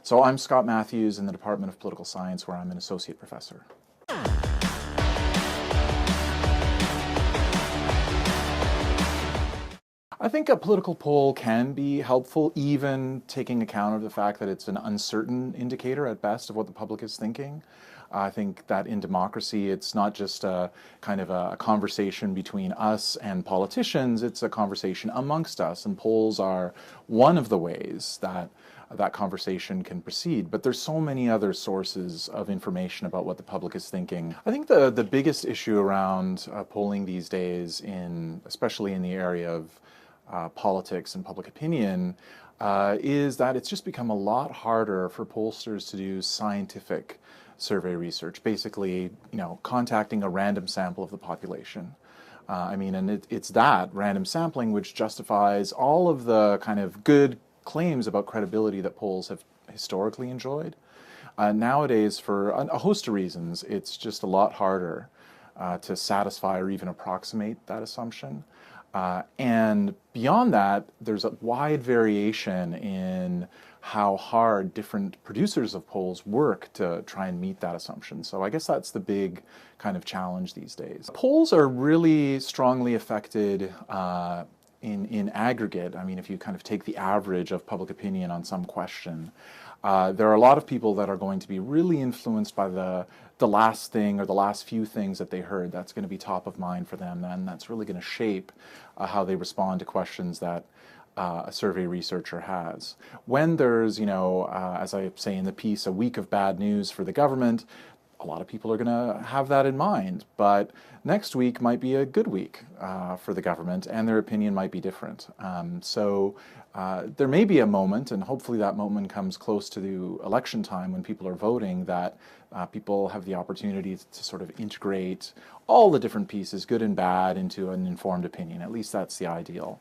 So I'm Scott Matthews in the Department of Political Science, where I'm an associate professor. I think a political poll can be helpful, even taking account of the fact that it's an uncertain indicator at best of what the public is thinking. I think that in democracy, it's not just a kind of a conversation between us and politicians, it's a conversation amongst us, and polls are one of the ways that that conversation can proceed. But there's so many other sources of information about what the public is thinking. I think the biggest issue around polling these days, especially in the area of politics and public opinion, is that it's just become a lot harder for pollsters to do scientific survey research, basically, contacting a random sample of the population. And it's that random sampling which justifies all of the kind of good claims about credibility that polls have historically enjoyed. Nowadays, for a host of reasons, it's just a lot harder to satisfy or even approximate that assumption. And beyond that, there's a wide variation in how hard different producers of polls work to try and meet that assumption. So I guess that's the big kind of challenge these days. Polls are really strongly affected in aggregate. I mean, if you kind of take the average of public opinion on some question, there are a lot of people that are going to be really influenced by the last thing or the last few things that they heard. That's going to be top of mind for them, and that's really going to shape how they respond to questions that a survey researcher has. When there's, as I say in the piece, a week of bad news for the government, a lot of people are going to have that in mind, but next week might be a good week for the government, and their opinion might be different. So there may be a moment, and hopefully that moment comes close to the election time when people are voting, that people have the opportunity to sort of integrate all the different pieces, good and bad, into an informed opinion. At least that's the ideal.